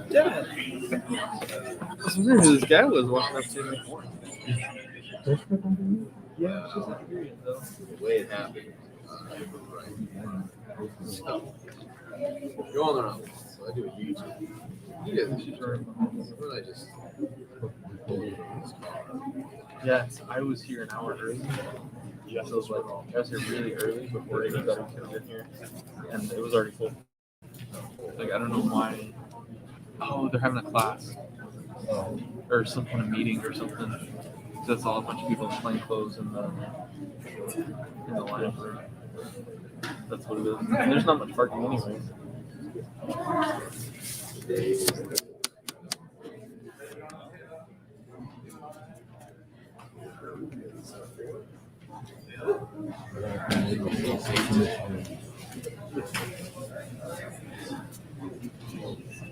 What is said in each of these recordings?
Yeah. I was wondering who this guy was walking up to me. Yeah, she's not here yet, though. The way it happened. So, go on the wrong. So I do a YouTube. He doesn't. When I just pull it from his car. Yes, I was here an hour early. Yeah, so it was like I was here really early before anybody could have been here, and it was already full. Like I don't know why. Oh, they're having a class or some kind of meeting or something. So that's all a bunch of people in plain clothes in the library. That's what it is. And there's not much parking anyway.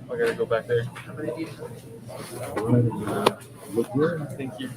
I gotta go back there. Look here. Thank you.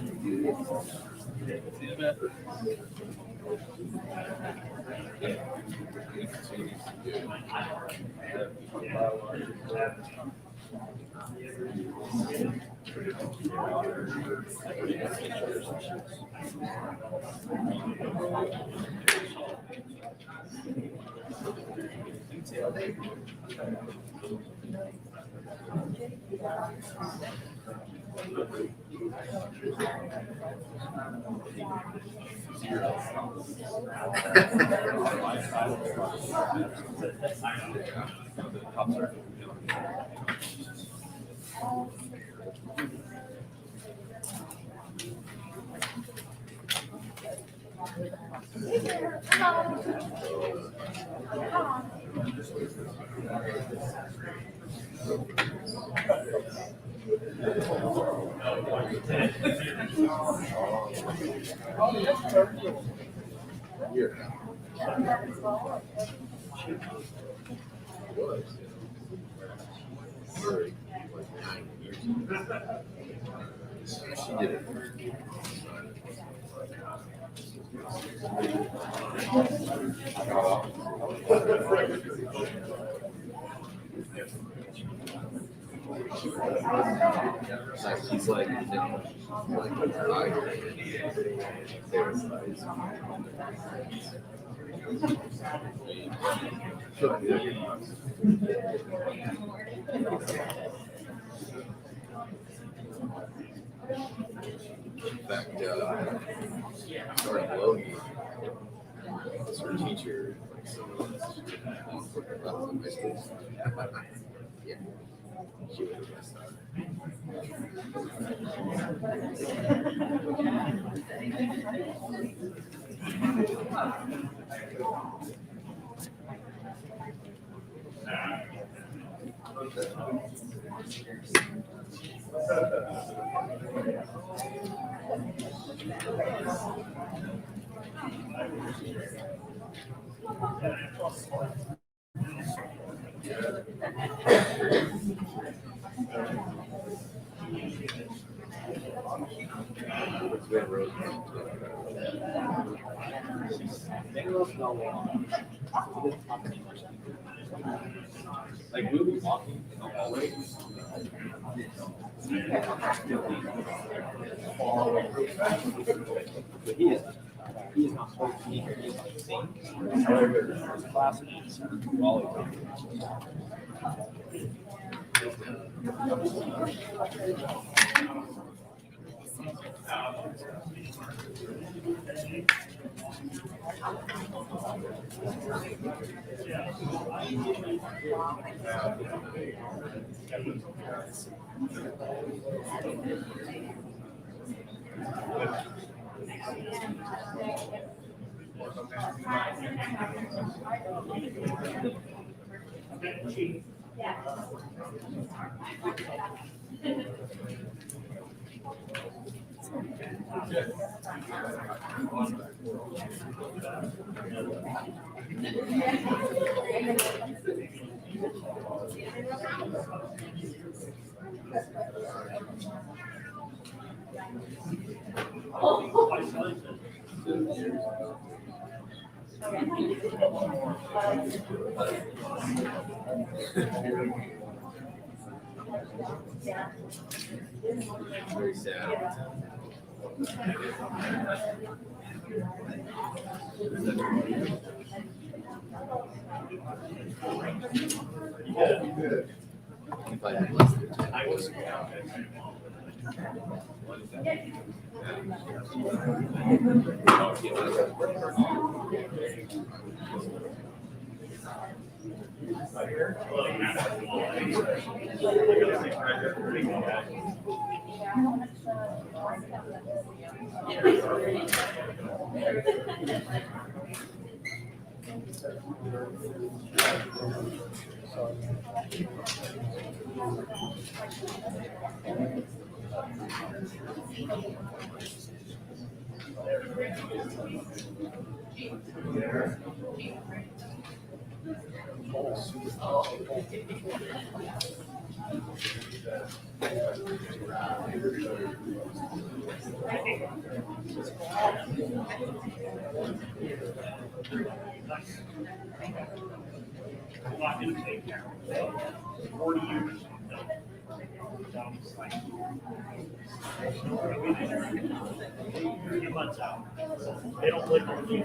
She did it. He's like, in fact, started Logie. It's her teacher, like someone else. High school. Yeah. She was the best. Like we'll be walking in the hallway. But he is not supposed to be here. He is not seen. However, his classmates always. Very sad. If I had less than 10 hours. They don't live on the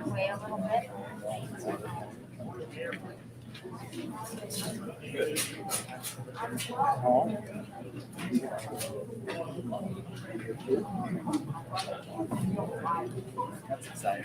Way a little bit. That's exciting.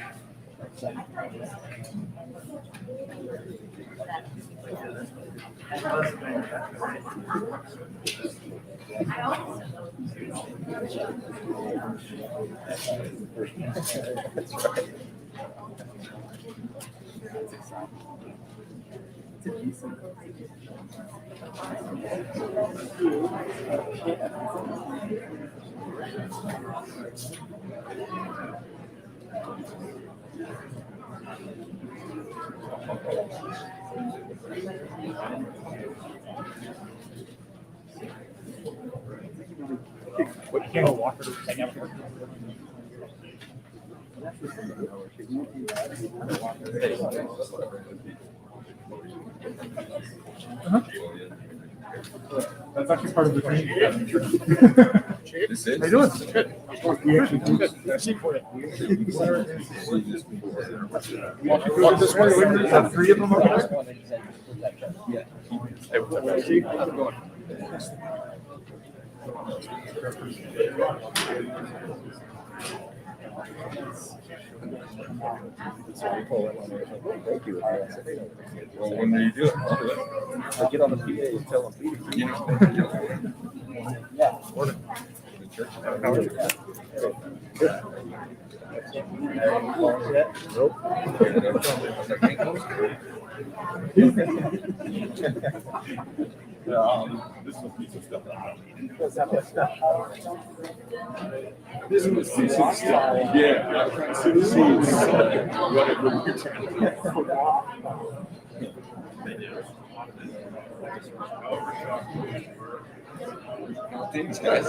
What you can't go walk or hang out for. That's actually part of the training. This is? How you doing? Good. We actually do good. See for it. Walk this way. Is that 3 of them over there? Yeah. Hey, what's up? See, how's it going? Thank you. Well, when do you do it? I'll do it. I get on the PA and tell them. Yeah. The church. Nope. This is a piece of stuff that I don't need. This is Yeah. seeds. Whatever you're trying to do. These guys.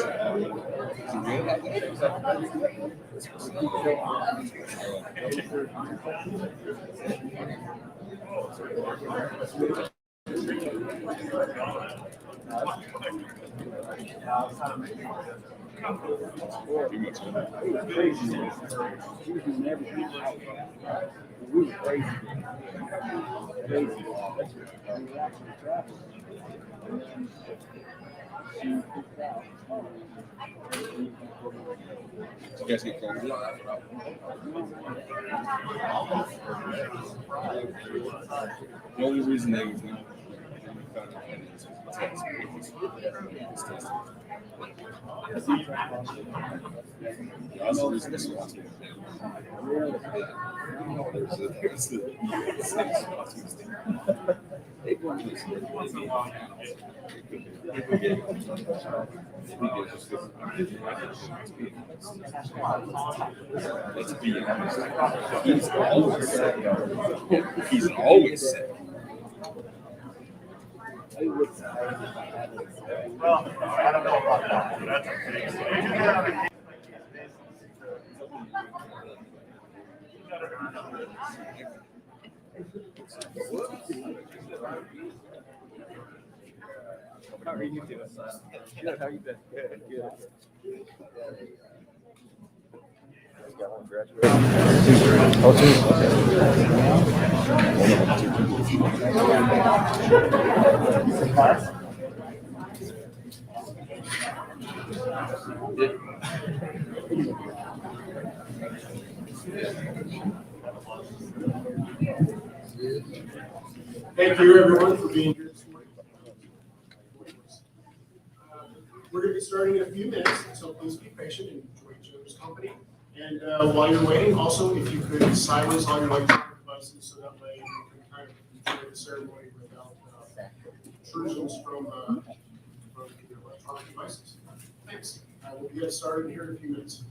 You guys get clones? The only reason they would know found out is that's the reason this was too. There's let's be honest. He's always sick. He's always sick. Well, I don't know about that. That's okay. How are you doing, son? Good. How you been? Good. Good. Got one graduate. Thank you, everyone, for being here this morning. We're going to be starting in a few minutes, so please be patient and enjoy each other's company. And while you're waiting, also, if you could silence all your electronic devices so that way you can kind of enjoy the ceremony without intrusions from your electronic devices. Thanks. We'll get started here in a few minutes.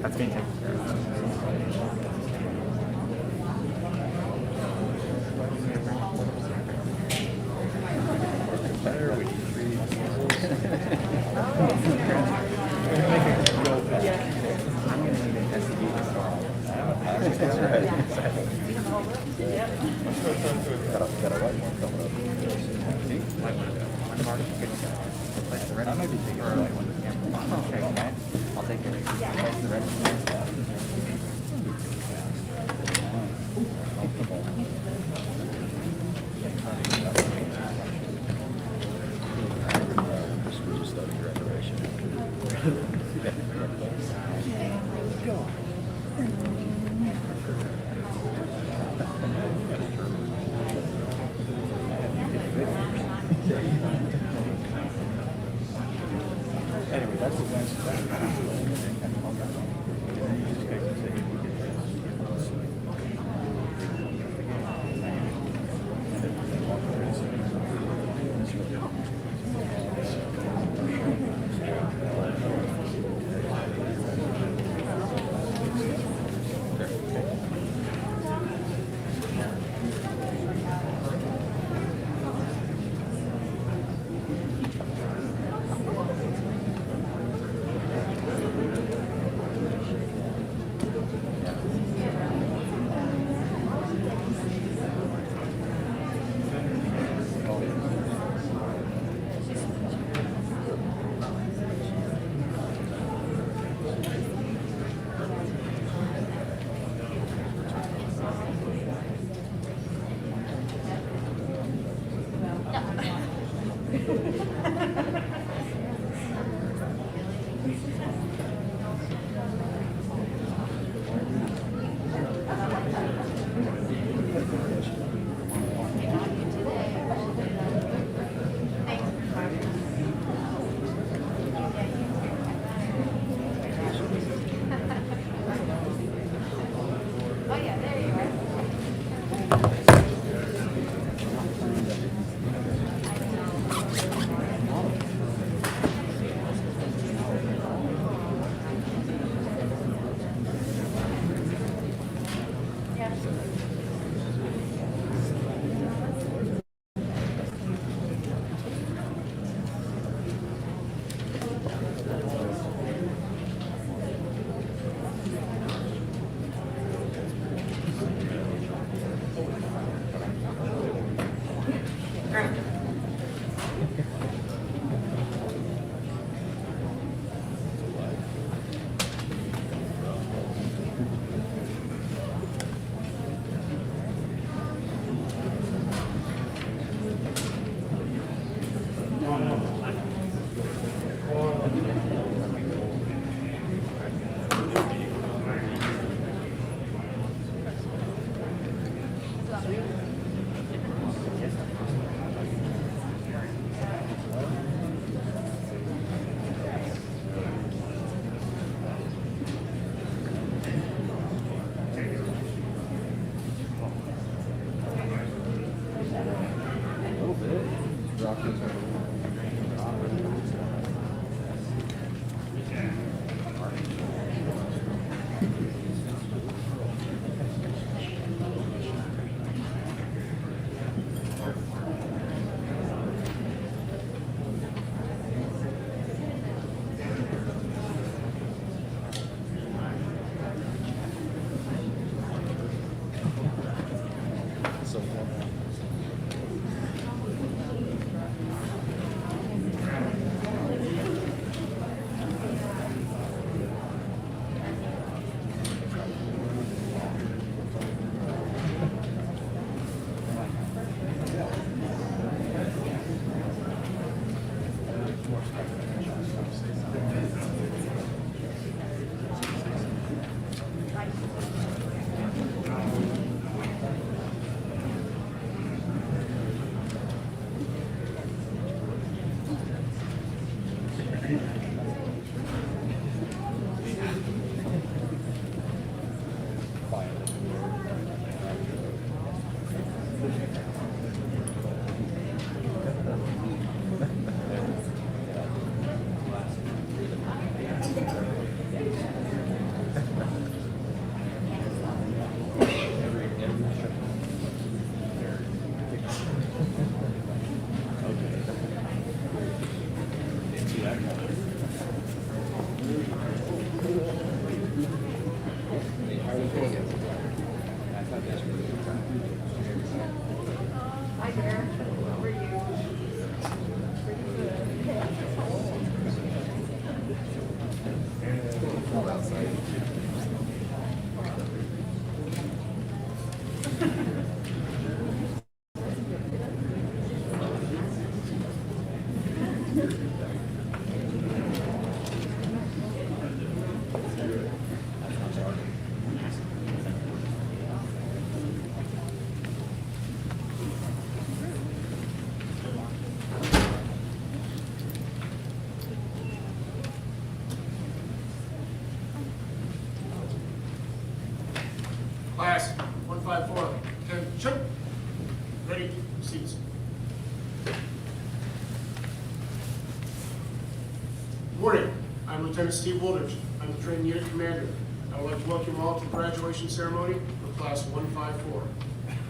That's being taken care of. I'll take it. Anyway, that's the Oh yeah, there you are. Hi there. How are you? Class 154, attention. Ready, seats. Good morning, I'm Lieutenant Steve Woldridge. I'm the training unit commander. I would like to welcome you all to the graduation ceremony for class 154.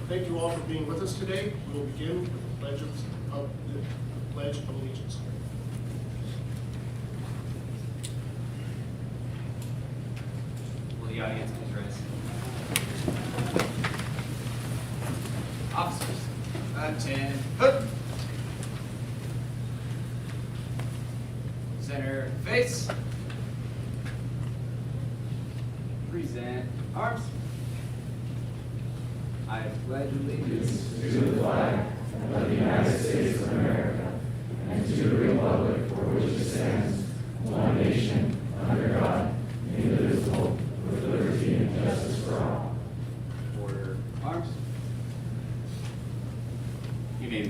Thank you all for being with us today. We will begin with the Pledge of Allegiance. Will the audience please rise? Officers, attend. Center face. Present arms. I pledge allegiance to the flag of the United States of America and to the republic for which it stands, one nation,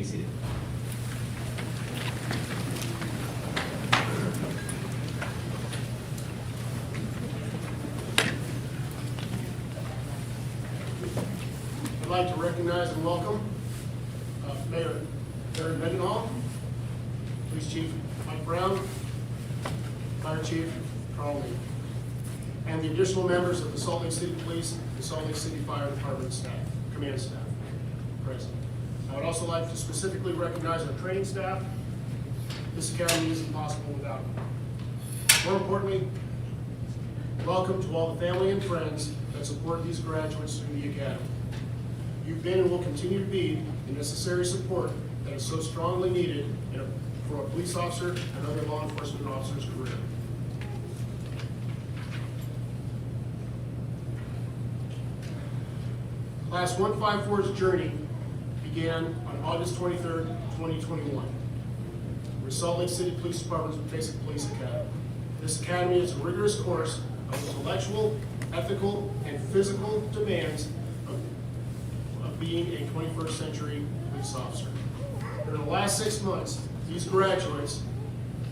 be seated. I'd like to recognize and welcome Mayor Aaron Mendenhall, Police Chief Mike Brown, Fire Chief Carl Lee, and the additional members of the Salt Lake City Police and Salt Lake City Fire Department staff, command staff present. I would also like to specifically recognize our training staff. This academy isn't possible without them. More importantly, welcome to all the family and friends that support these graduates through the academy. You've been and will continue to be the necessary support that is so strongly needed for a police officer and other law enforcement officer's career. Class 154's journey began on August 23rd, 2021, with Salt Lake City Police Department's Basic Police Academy. This academy is a rigorous course of intellectual, ethical, and physical demands of being a 21st century police officer. During the last 6 months, these graduates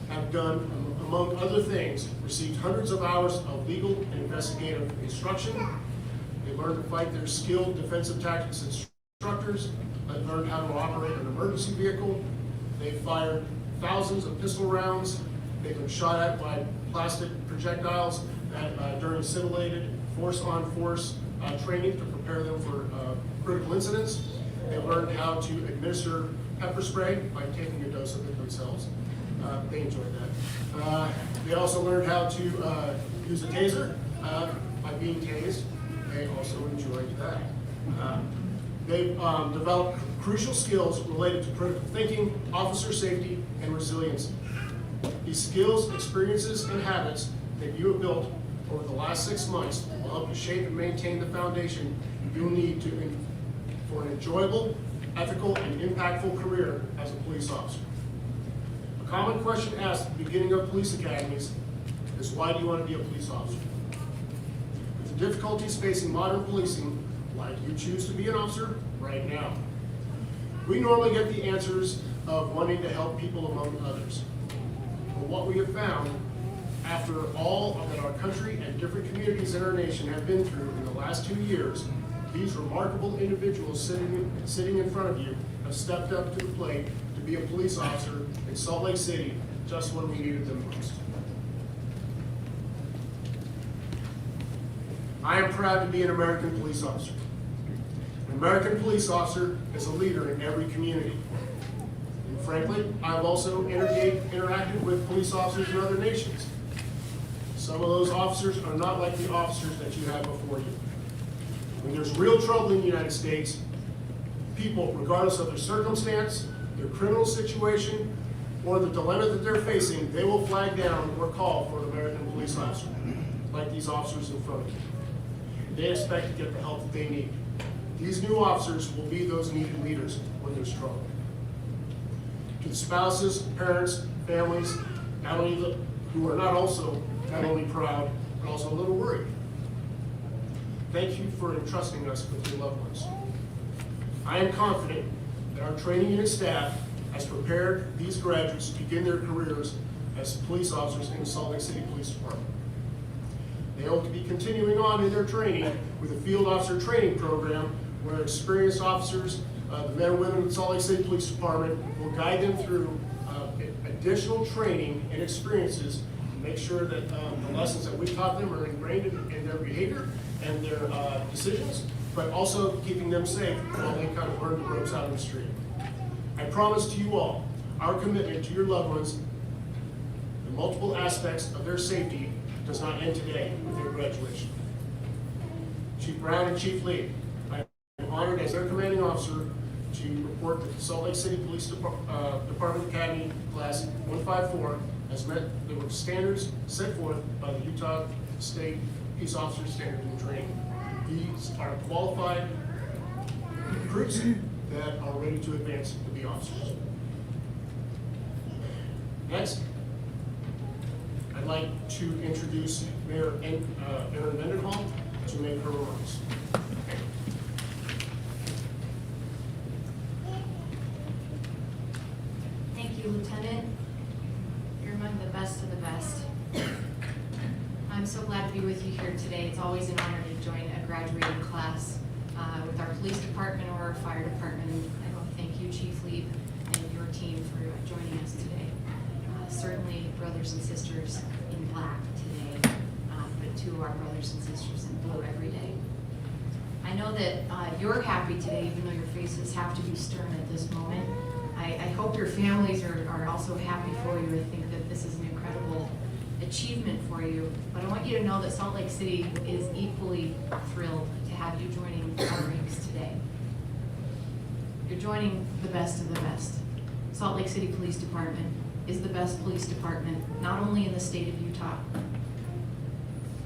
have done, among other things, received hundreds of hours of legal and investigative instruction. They learned to fight their skilled defensive tactics instructors. They learned how to operate an emergency vehicle. They fired thousands of pistol rounds. They've been shot at by plastic projectiles during simulated force-on-force training to prepare them for critical incidents. They learned how to administer pepper spray by taking a dose of it themselves. They enjoyed that. They also learned how to use a taser by being tased. They also enjoyed that. They've developed crucial skills related to critical thinking, officer safety, and resiliency. These skills, experiences, and habits that you have built over the last 6 months will help you shape and maintain the foundation you'll need for an enjoyable, ethical, and impactful career as a police officer. A common question asked at the beginning of police academies is, why do you want to be a police officer? With the difficulties facing modern policing, why do you choose to be an officer right now? We normally get the answers of wanting to help people among others. But what we have found, after all that our country and different communities in our nation have been through in the last 2 years, these remarkable individuals sitting in front of you have stepped up to the plate to be a police officer in Salt Lake City just when we needed them most. I am proud to be an American police officer. An American police officer is a leader in every community. And frankly, I've also interacted with police officers in other nations. Some of those officers are not like the officers that you have before you. When there's real trouble in the United States, people, regardless of their circumstance, their criminal situation, or the dilemma that they're facing, they will flag down or call for an American police officer, like these officers in front of you. They expect to get the help that they need. These new officers will be those needed leaders when there's trouble. To the spouses, parents, families, who are not only proud, but also a little worried. Thank you for entrusting us with your loved ones. I am confident that our training unit staff has prepared these graduates to begin their careers as police officers in the Salt Lake City Police Department. They hope to be continuing on in their training with a field officer training program where experienced officers, the men and women of the Salt Lake City Police Department, will guide them through additional training and experiences to make sure that the lessons that we've taught them are ingrained in their behavior and their decisions, but also keeping them safe while they kind of learn the ropes out in the street. I promise to you all, our commitment to your loved ones, the multiple aspects of their safety, does not end today with their graduation. Chief Brown and Chief Lee, I am honored as their commanding officer to report that the Salt Lake City Police Department Academy Class 154 has met the standards set forth by the Utah State Peace Officer Standards and Training. These are qualified recruits that are ready to advance to be officers. Next, I'd like to introduce Mayor Aaron Mendenhall to make her remarks. I'm so glad to be with you here today. It's always an honor to join a graduating class with our police department or our fire department. I want to thank you, Chief Leib, and your team for joining us today. Certainly brothers and sisters in black today, but to our brothers and sisters in blue every day. I know that you're happy today, even though your faces have to be stern at this moment. I hope your families are also happy for you. I think that this is an incredible achievement for you. But I want you to know that Salt Lake City is equally thrilled to have you joining our ranks today. You're joining the best of the best. Salt Lake City Police Department is the best police department, not only in the state of Utah,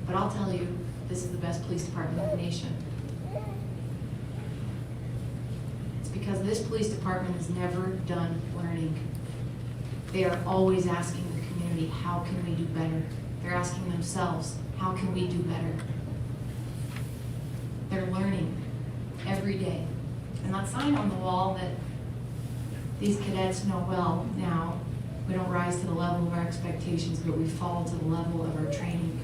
but I'll tell you, this is the best police department in the nation. It's because this police department is never done learning. They are always asking the community, how can we do better? They're asking themselves, how can we do better? They're learning every day. And that sign on the wall that these cadets know well now, we don't rise to the level of our expectations, but we fall to the level of our training,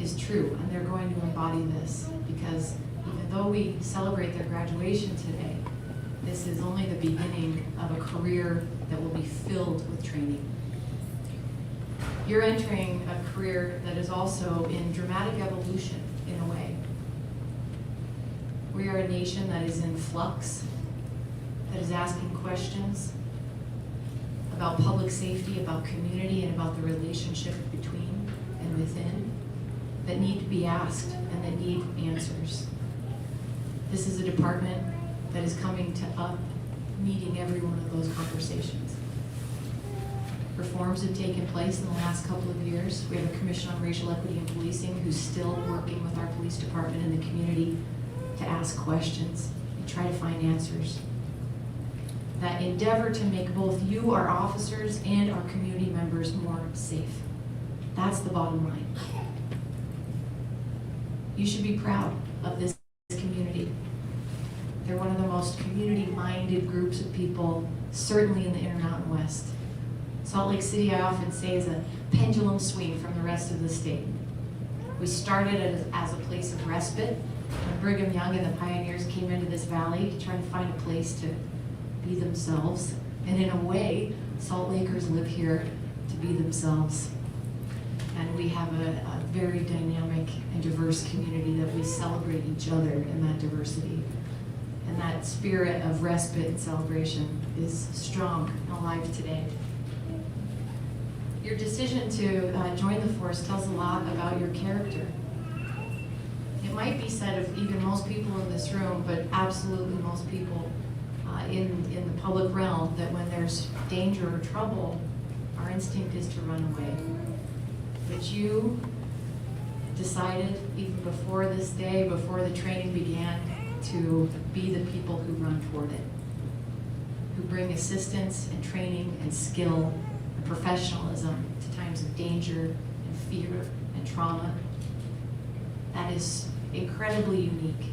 is true. And they're going to embody this because even though we celebrate their graduation today, this is only the beginning of a career that will be filled with training. You're entering a career that is also in dramatic evolution in a way. We are a nation that is in flux, that is asking questions about public safety, about community, and about the relationship between and within that need to be asked and that need answers. This is a department that is coming to up, meeting every one of those conversations. Reforms have taken place in the last couple of years. We have a Commission on Racial Equity and Policing who's still working with our police department and the community to ask questions and try to find answers. That endeavor to make both you, our officers, and our community members more safe. That's the bottom line. You should be proud of this community. They're one of the most community-minded groups of people, certainly in the Intermountain West. Salt Lake City, I often say, is a pendulum swing from the rest of the state. We started as a place of respite. When Brigham Young and the pioneers came into this valley to try to find a place to be themselves. And in a way, Salt Lakers live here to be themselves. And we have a very dynamic and diverse community that we celebrate each other in that diversity. And that spirit of respite and celebration is strong and alive today. Your decision to join the force tells a lot about your character. It might be said of even most people in this room, but absolutely most people in the public realm, that when there's danger or trouble, our instinct is to run away. But you decided, even before this day, before the training began, to be the people who run toward it, who bring assistance and training and skill and professionalism to times of danger and fear and trauma. That is incredibly unique.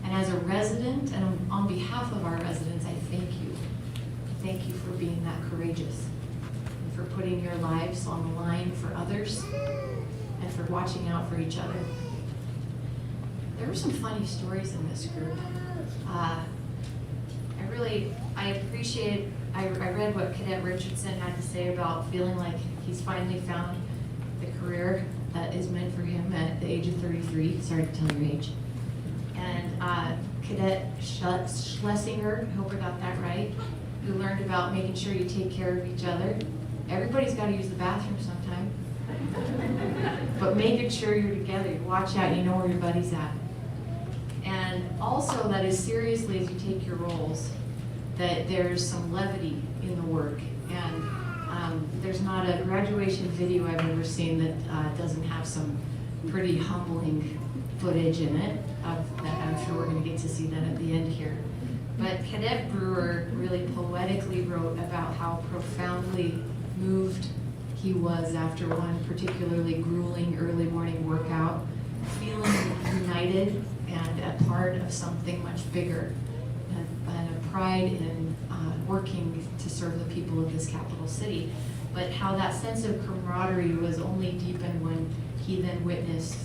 And as a resident, and on behalf of our residents, I thank you. Thank you for being that courageous and for putting your lives on the line for others and for watching out for each other. There were some funny stories in this group. I appreciate, I read what Cadet Richardson had to say about feeling like he's finally found the career that is meant for him at the age of 33. Sorry to tell your age. And Cadet Schlesinger, I hope I got that right, who learned about making sure you take care of each other. Everybody's got to use the bathroom sometime. But making sure you're together, you watch out, you know where your buddy's at. And also that as seriously as you take your roles, that there's some levity in the work. And there's not a graduation video I've ever seen that doesn't have some pretty humbling footage in it. I'm sure we're going to get to see that at the end here. But Cadet Brewer really poetically wrote about how profoundly moved he was after one particularly grueling early morning workout, feeling united and a part of something much bigger, and a pride in working to serve the people of this capital city. But how that sense of camaraderie was only deepened when he then witnessed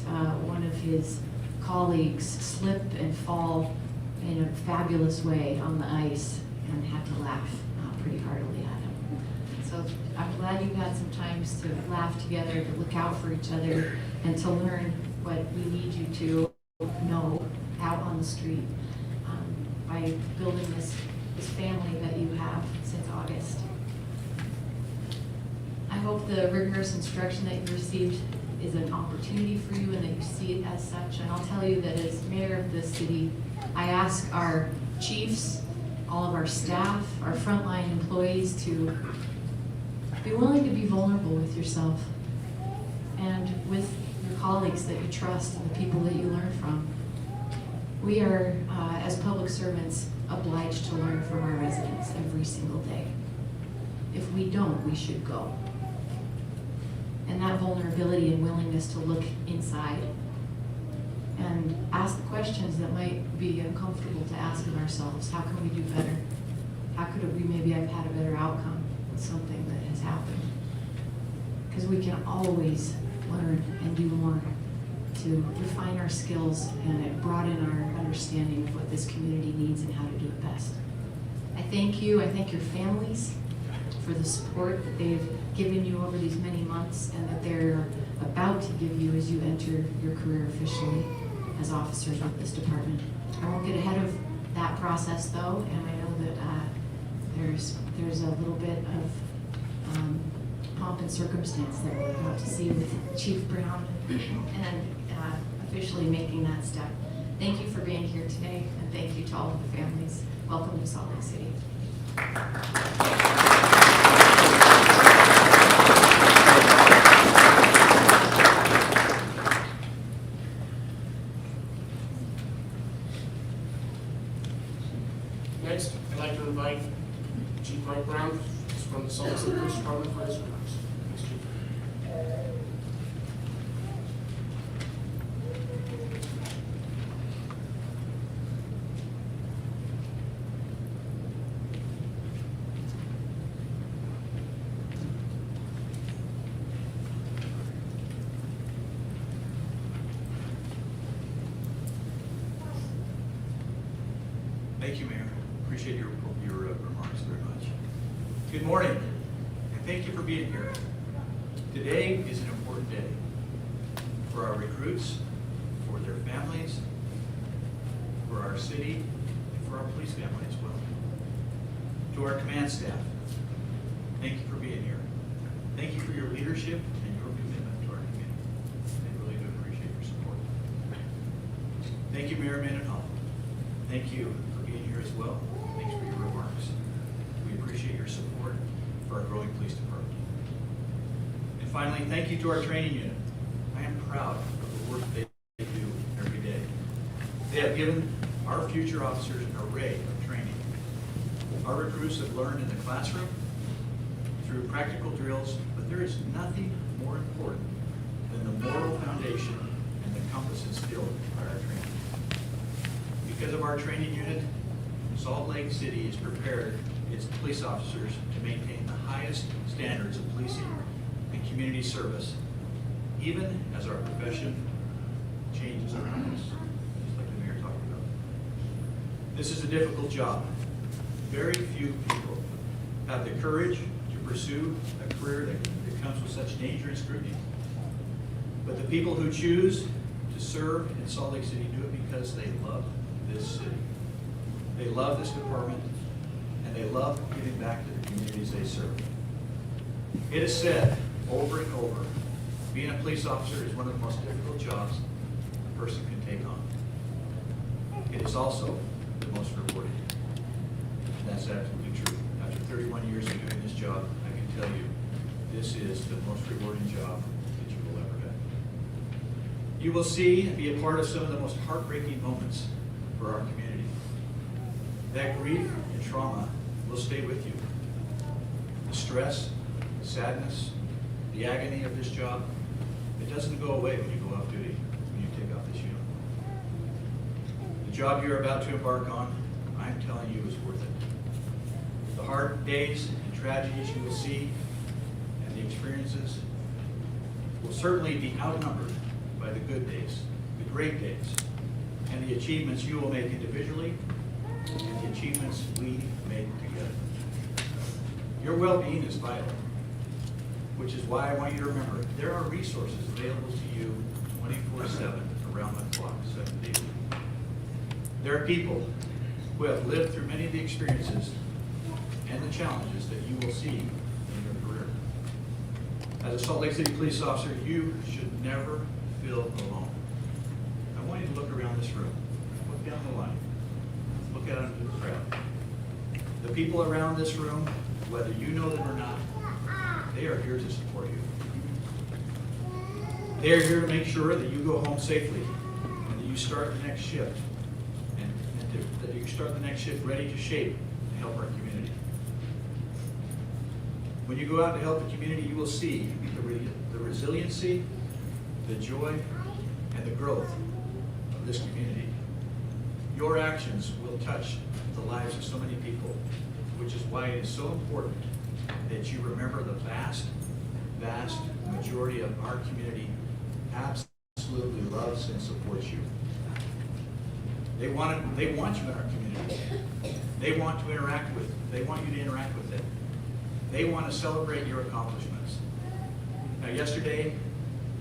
one of his colleagues slip and fall in a fabulous way on the ice and had to laugh pretty heartily at him. So I'm glad you had some times to laugh together, to look out for each other, and to learn what we need you to know out on the street by building this family that you have since August. I hope the rigorous instruction that you received is an opportunity for you and that you see it as such. And I'll tell you that as mayor of this city, I ask our chiefs, all of our staff, our frontline employees to be willing to be vulnerable with yourself and with your colleagues that you trust and the people that you learn from. We are, as public servants, obliged to learn from our residents every single day. If we don't, we should go. And that vulnerability and willingness to look inside and ask the questions that might be uncomfortable to ask of ourselves. How can we do better? How could we maybe have had a better outcome with something that has happened? Because we can always learn and do more to refine our skills and broaden our understanding of what this community needs and how to do it best. I thank you, I thank your families for the support that they've given you over these many months and that they're about to give you as you enter your career officially as officers of this department. I won't get ahead of that process though, and I know that there's a little bit of pomp and circumstance that we're about to see with Chief Brown and officially making that step. Thank you for being here today, and thank you to all of the families. Welcome to Salt Lake City. Next, I'd like to invite Chief Mike Brown from the Salt Lake City Police Department for his remarks. Thanks, Chief. Thank you, Mayor. Appreciate your remarks very much. Good morning, and thank you for being here. Today is an important day for our recruits, for their families, for our city, and for our police family as well. To our command staff, thank you for being here. Thank you for your leadership and your commitment to our community. I really do appreciate your support. Thank you, Mayor Mendenhall. Thank you for being here as well. Thanks for your remarks. We appreciate your support for our growing police department. And finally, thank you to our training unit. I am proud of the work they do every day. They have given our future officers an array of training. Our recruits have learned in the classroom, through practical drills, but there is nothing more important than the moral foundation and the compass instilled by our training. Because of our training unit, Salt Lake City has prepared its police officers to maintain the highest standards of policing and community service, even as our profession changes around us, just like the mayor talked about. This is a difficult job. Very few people have the courage to pursue a career that comes with such danger and scrutiny. But the people who choose to serve in Salt Lake City do it because they love this city. They love this department, and they love giving back to the communities they serve. It is said over and over, being a police officer is one of the most difficult jobs a person can take on. It is also the most rewarding. And that's absolutely true. After 31 years of doing this job, I can tell you, this is the most rewarding job that you will ever have. You will see and be a part of some of the most heartbreaking moments for our community. That grief and trauma will stay with you. The stress, the sadness, the agony of this job, it doesn't go away when you go off duty, when you take off this uniform. The job you're about to embark on, I'm telling you, is worth it. The hard days and tragedies you will see and the experiences will certainly be outnumbered by the good days, the great days, and the achievements you will make individually and the achievements we make together. Your well-being is vital, which is why I want you to remember there are resources available to you 24/7 around the clock, 7 days a week. There are people who have lived through many of the experiences and the challenges that you will see in your career. As a Salt Lake City police officer, you should never feel alone. I want you to look around this room, look down the line, look out into the crowd. The people around this room, whether you know them or not, they are here to support you. They are here to make sure that you go home safely and that you start the next shift that you start the next shift ready to shape and help our community. When you go out to help the community, you will see the resiliency, the joy, and the growth of this community. Your actions will touch the lives of so many people, which is why it is so important that you remember the vast majority of our community absolutely loves and supports you. They want you in our community. They want you to interact with them. They want to celebrate your accomplishments. Now yesterday,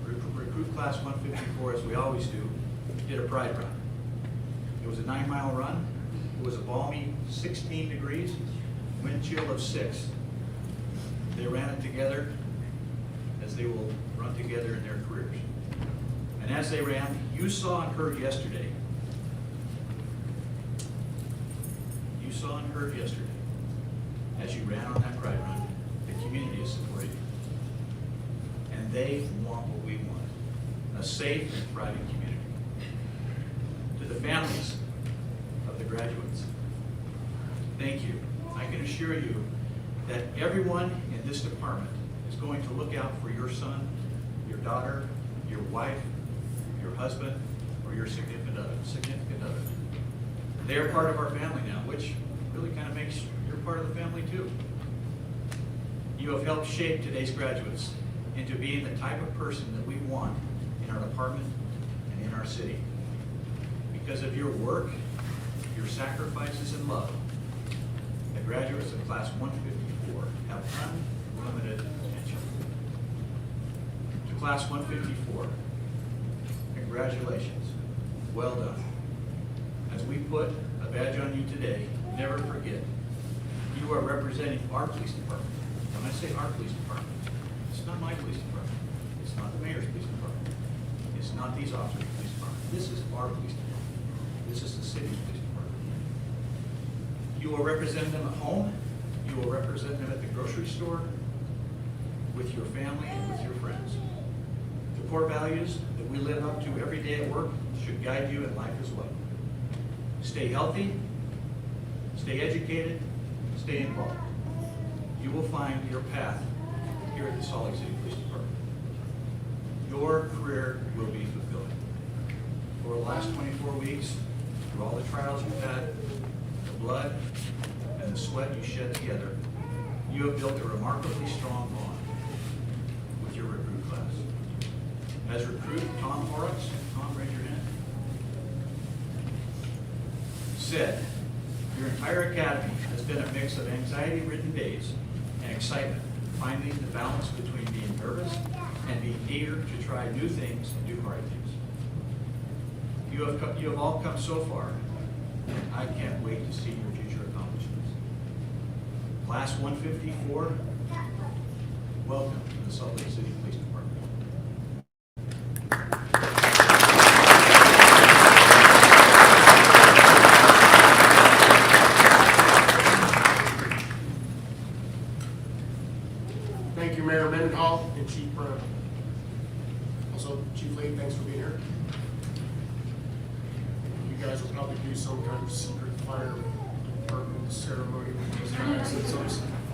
recruit class 154, as we always do, did a pride run. It was a 9-mile run. It was a balmy 16 degrees, wind chill of 6. They ran it together as they will run together in their careers. And as they ran, you saw and heard yesterday, as you ran on that pride run, the community is supporting you. And they want what we want, a safe and thriving community. To the families of the graduates, thank you. I can assure you that everyone in this department is going to look out for your son, your daughter, your wife, your husband, or your significant other. They are part of our family now, which really kind of makes you're part of the family too. You have helped shape today's graduates into being the type of person that we want in our department and in our city. Because of your work, your sacrifices, and love, the graduates of Class 154 have unlimited potential. To Class 154, congratulations. Well done. As we put a badge on you today, never forget, you are representing our police department. When I say our police department, it's not my police department. It's not the mayor's police department. It's not these officers' police department. This is our police department. This is the city's police department. You will represent them at home. You will represent them at the grocery store, with your family, and with your friends. The core values that we live up to every day at work should guide you in life as well. Stay healthy, stay educated, stay involved. You will find your path here at the Salt Lake City Police Department. Your career will be fulfilling. For the last 24 weeks, through all the trials you've had, the blood and the sweat you shed together, you have built a remarkably strong bond with your recruit class. As recruit Tom Horrocks, Tom, raise your hand, said, your entire academy has been a mix of anxiety-ridden days and excitement, finding the balance between being nervous and being eager to try new things and do hard things. You have all come so far, and I can't wait to see your future accomplishments. Class 154, welcome to the Salt Lake City Police Department. Thank you, Mayor Mendenhall and Chief Brown. Also, Chief Lake, thanks for being here. You guys will probably do some kind of secret fire department ceremony with those guys at some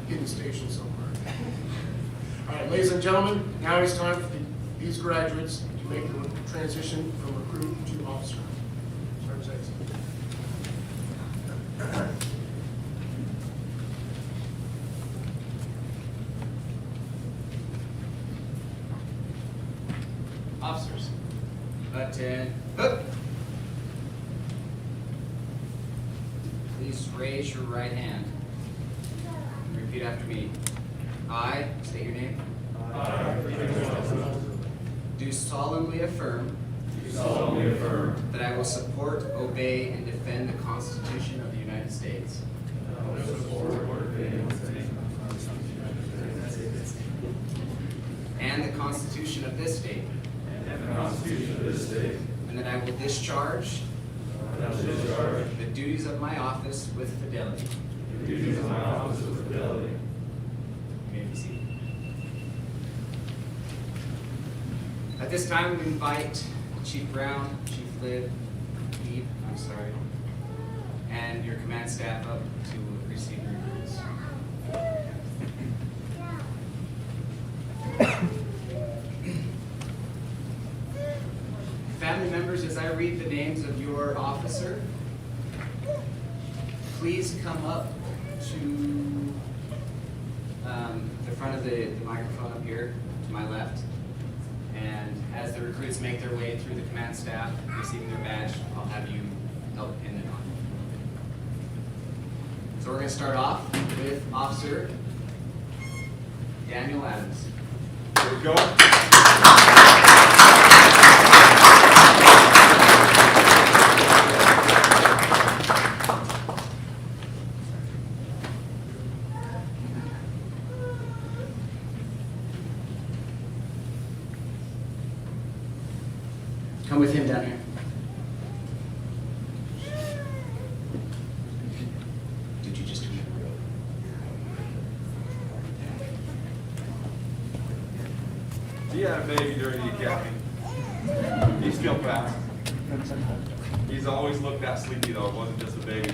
hidden station somewhere. All right, ladies and gentlemen, now it's time for these graduates to make the transition from recruit to officer. Sergeant Zaxton. Officers, button hook. Please raise your right hand. Repeat after me. I, state your name. Do solemnly affirm. That I will support, obey, and defend the Constitution of the United States. And the Constitution of this state. And that I will discharge the duties of my office with fidelity. You may be seated. At this time, we invite Chief Brown, Chief Lieb, and your command staff up to receive recruits. Family members, as I read the names of your officer, please come up to the front of the microphone up here to my left. And as the recruits make their way through the command staff receiving their badge, I'll have you help pin it on. So we're going to start off with Officer Daniel Adams. Here we go. Come with him down here. Did you just come in? He had a baby during the academy. He's still fast. He's always looked that sleepy though, it wasn't just a baby.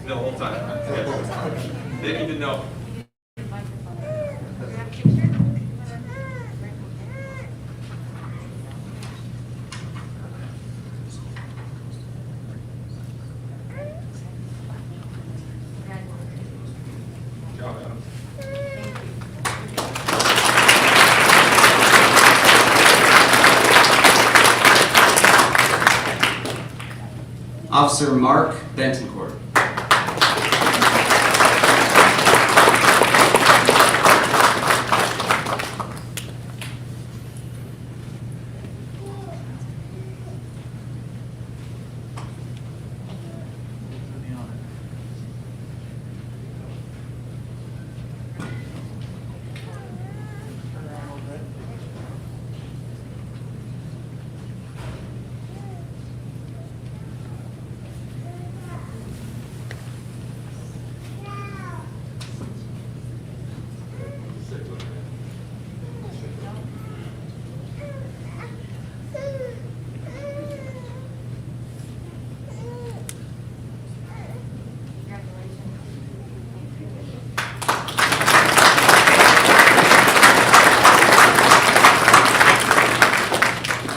The whole time. Didn't even know. Good job, Adam. Officer Mark Bentoncourt.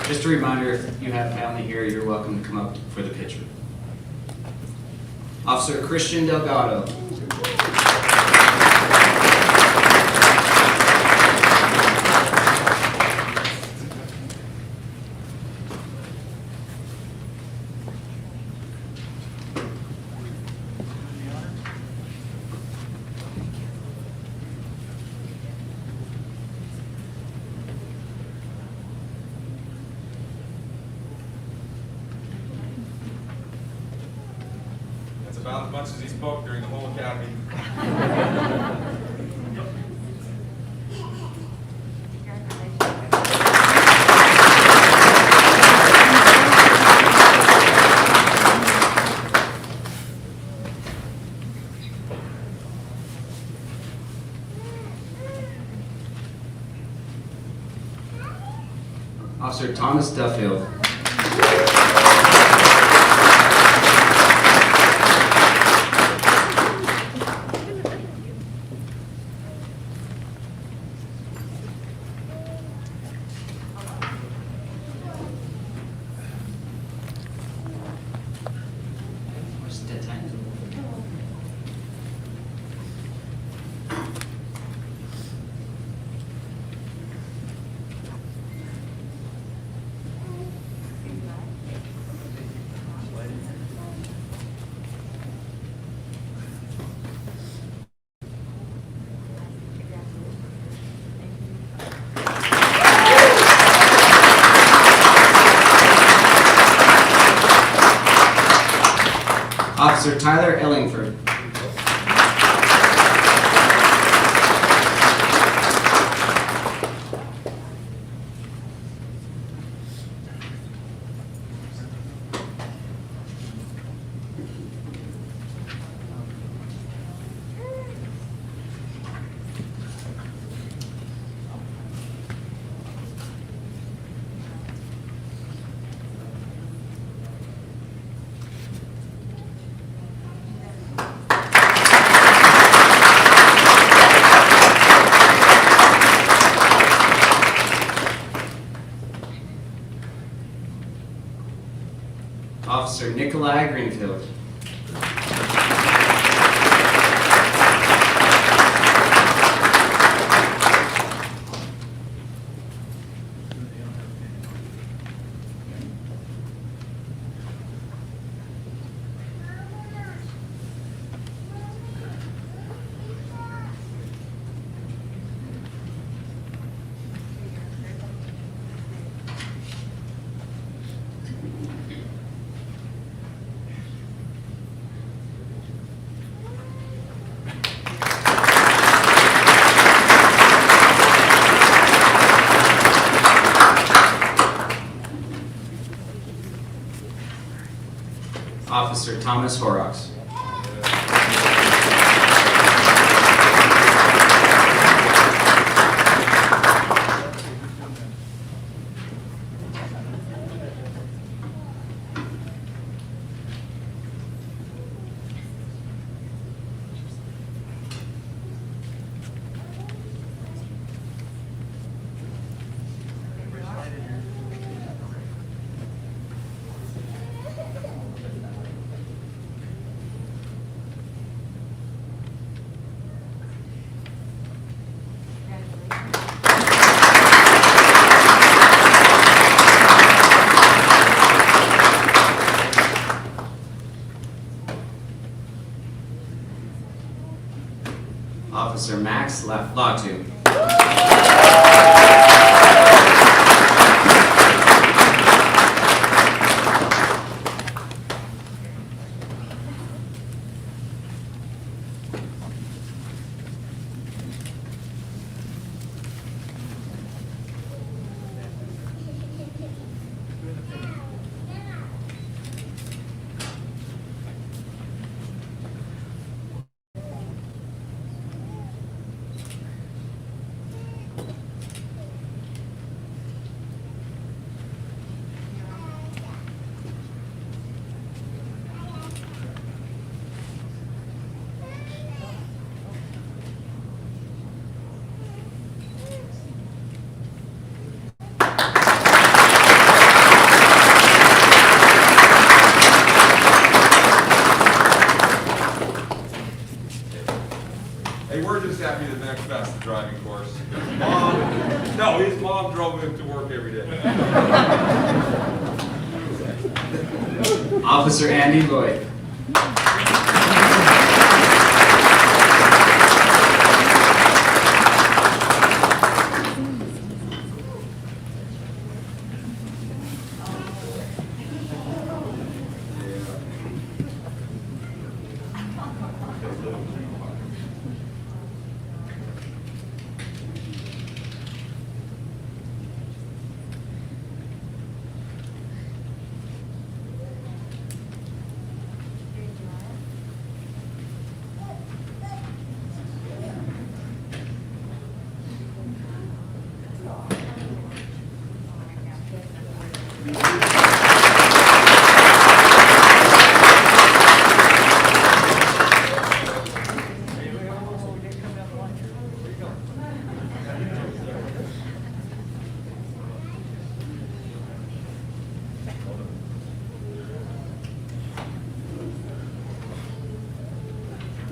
Just a reminder, if you have family here, you're welcome to come up for the picture. Officer Christian Delgado. That's about as much as he spoke during the whole academy. Officer Thomas Duffield. Where's the dead time? Officer Tyler Ellingford. Officer Nikolai Greenfield. Officer Thomas Horrocks. Officer Max Latu. Hey, we're just happy the next best driving course. Mom, no, his mom drove him to work every day. Officer Andy Lloyd.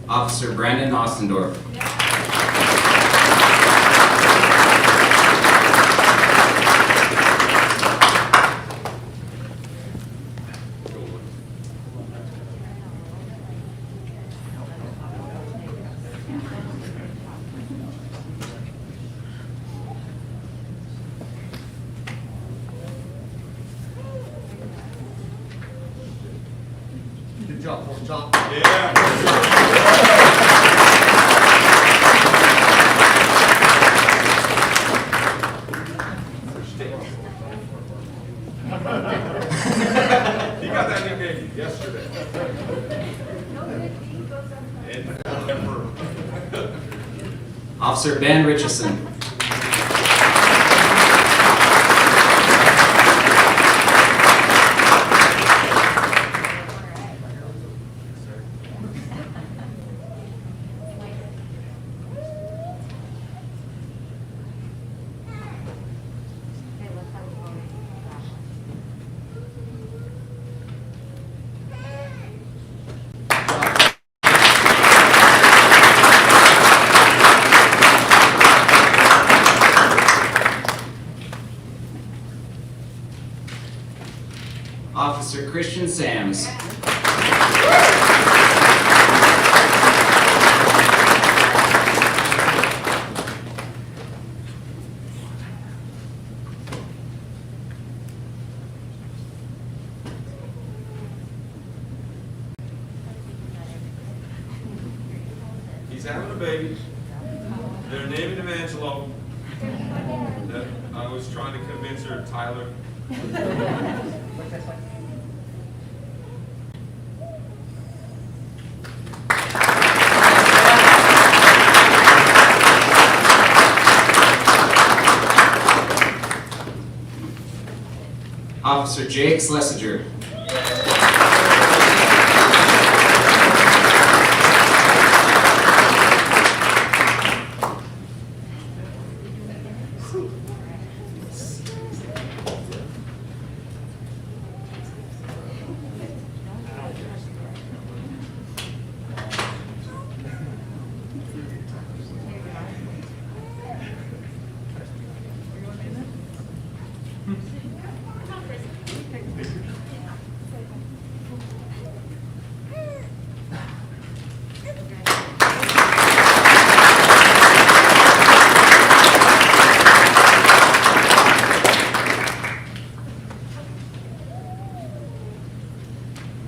Officer Brandon Ostendorf. Good job. up for him, John. He got that nickname yesterday. Officer Ben Richardson. Officer Christian Sams. He's having a baby. They're naming him Angelo. I was trying to convince her Tyler. Officer Jake Schlesinger.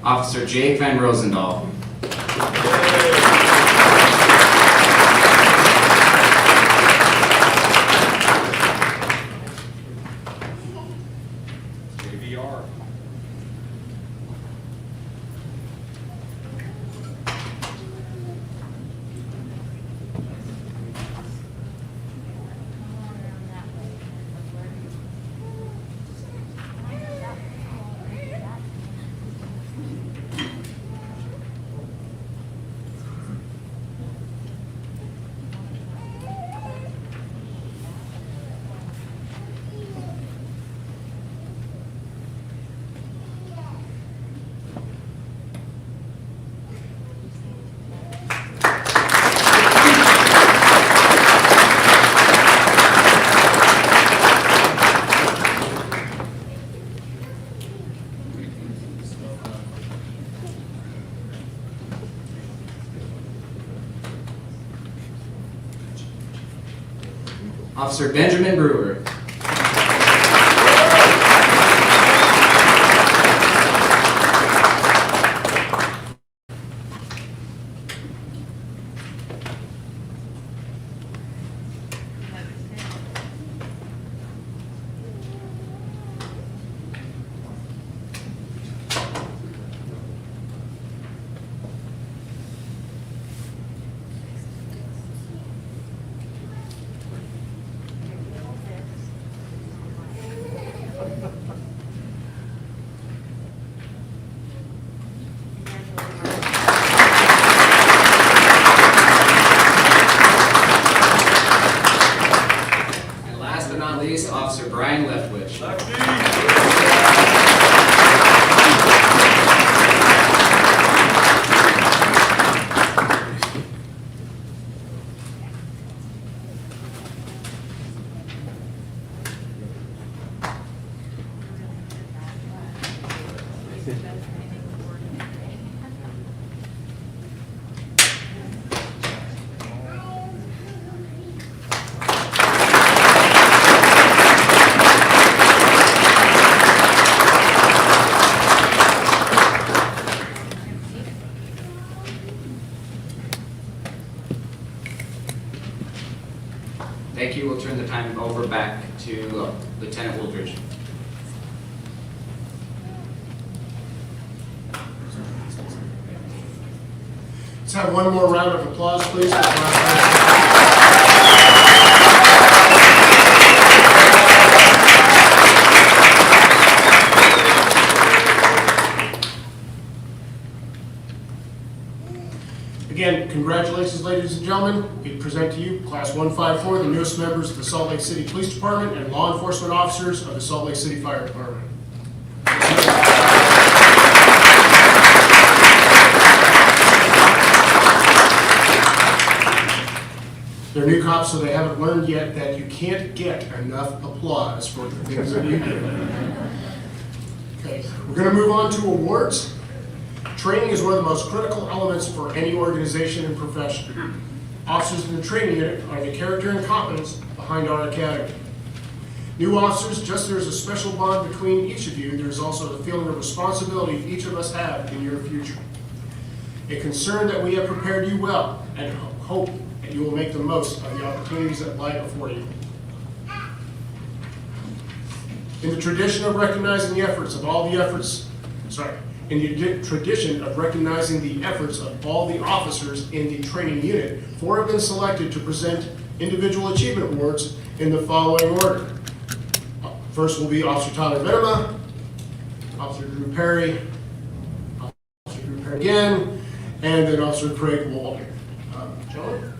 Officer Jake Van Rosendahl. JVR. Officer Benjamin Brewer. And last but not least, Officer Brian Leftwich. time over back to Lieutenant Wooldridge. Let's have one more round of applause, please. Again, congratulations, ladies and gentlemen. We present to you Class 154, the newest members of the Salt Lake City Police Department and law enforcement officers of the Salt Lake City Fire Department. They're new cops, so they haven't learned yet that you can't get enough applause for the things that you do. Okay, we're going to move on to awards. Training is one of the most critical elements for any organization and profession. Officers in the training unit are the character and competence behind our academy. New officers, just as there's a special bond between each of you, there's also the feeling of responsibility each of us have in your future. A concern that we have prepared you well and hope that you will make the most of the opportunities that lie before you. In the tradition of recognizing the efforts of all the officers in the training unit, 4 have been selected to present individual achievement awards in the following order. First will be Officer Tyler Venema, Officer Drew Perry, Officer Drew Perry again, and then Officer Craig Walden. John?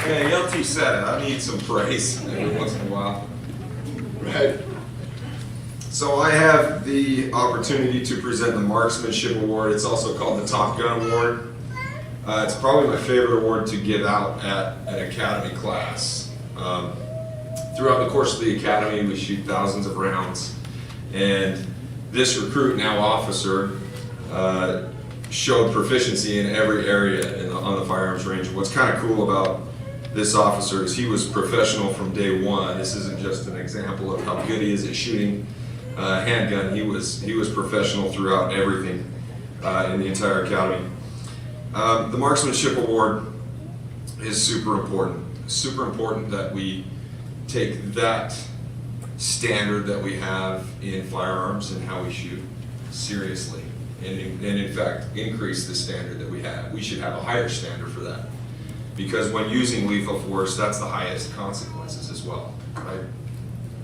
Yeah, LT said it. I need some praise every once in a while. Right. So I have the opportunity to present the Marksmanship Award. It's also called the Top Gun Award. It's probably my favorite award to give out at an academy class. Throughout the course of the academy, we shoot thousands of rounds. And this recruit, now officer, showed proficiency in every area on the firearms range. What's kind of cool about this officer is he was professional from day one. This isn't just an example of how good he is at shooting handgun. He was professional throughout everything in the entire academy. The Marksmanship Award is super important. Super important that we take that standard that we have in firearms and how we shoot seriously, and in fact increase the standard that we have. We should have a higher standard for that, because when using lethal force, that's the highest consequences as well, right?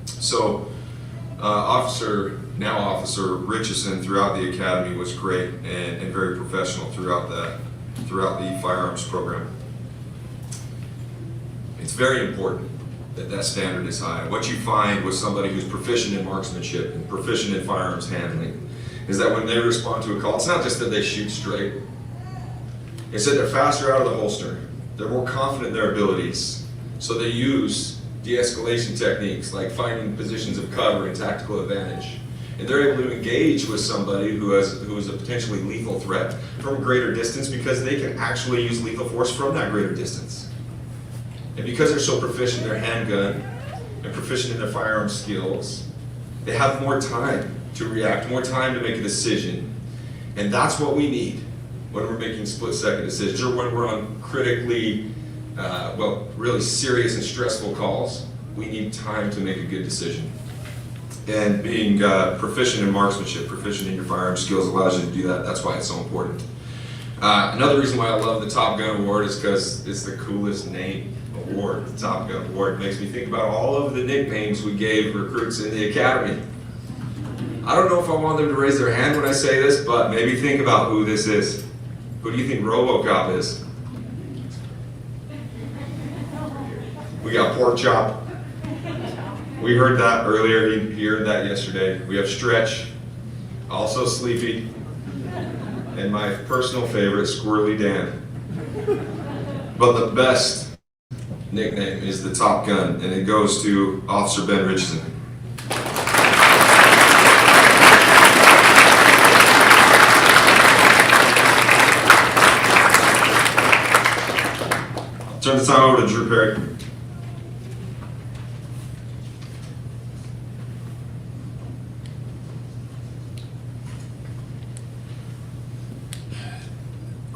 So Officer Richardson throughout the academy was great and very professional throughout the firearms program. It's very important that that standard is high. What you find with somebody who's proficient in marksmanship and proficient in firearms handling is that when they respond to a call, it's not just that they shoot straight. It's that they're faster out of the holster. They're more confident in their abilities. So they use de-escalation techniques like finding positions of cover and tactical advantage. And they're able to engage with somebody who is a potentially lethal threat from a greater distance, because they can actually use lethal force from that greater distance. And because they're so proficient in their handgun and proficient in their firearm skills, they have more time to react, more time to make a decision. And that's what we need when we're making split-second decisions, or when we're on critically, really serious and stressful calls. We need time to make a good decision. And being proficient in marksmanship, proficient in your firearm skills allows you to do that. That's why it's so important. Another reason why I love the Top Gun Award is because it's the coolest name award. The Top Gun Award makes me think about all of the nicknames we gave recruits in the academy. I don't know if I want them to raise their hand when I say this, but maybe think about who this is. Who do you think RoboCop is? We got Pork Chop. We heard that earlier. He heard that yesterday. We have Stretch, also Sleepy, and my personal favorite, Squirrely Dan. But the best nickname is the Top Gun, and it goes to Officer Ben Richardson. Turn the time over to Drew Perry.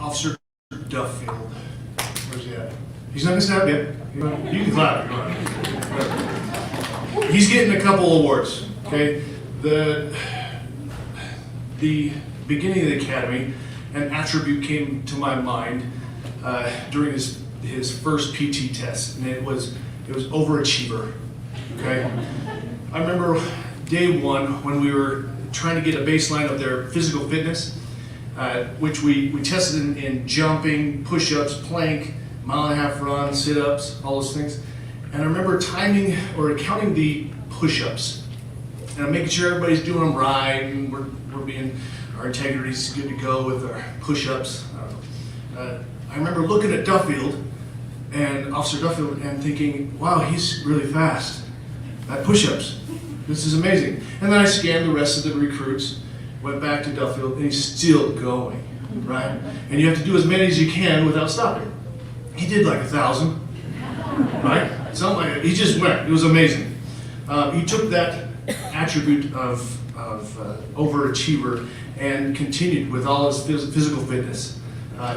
Officer Duffield. Where's he at? He's not gonna stand up yet. You can clap. He's getting a couple awards. Okay, the beginning of the academy, an attribute came to my mind during his first PT test, and it was overachiever. Okay, I remember day one when we were trying to get a baseline of their physical fitness, which we tested in jumping, push-ups, plank, mile-and-a-half run, sit-ups, all those things. And I remember timing or counting the push-ups, and I'm making sure everybody's doing them right, and our integrity's good to go with our push-ups. I remember looking at Duffield, and Officer Duffield, and thinking, wow, he's really fast at push-ups. This is amazing. And then I scanned the rest of the recruits, went back to Duffield, and he's still going, right? And you have to do as many as you can without stopping. He did like 1,000, right? Something like that. He just went. It was amazing. He took that attribute of overachiever and continued with all his physical fitness.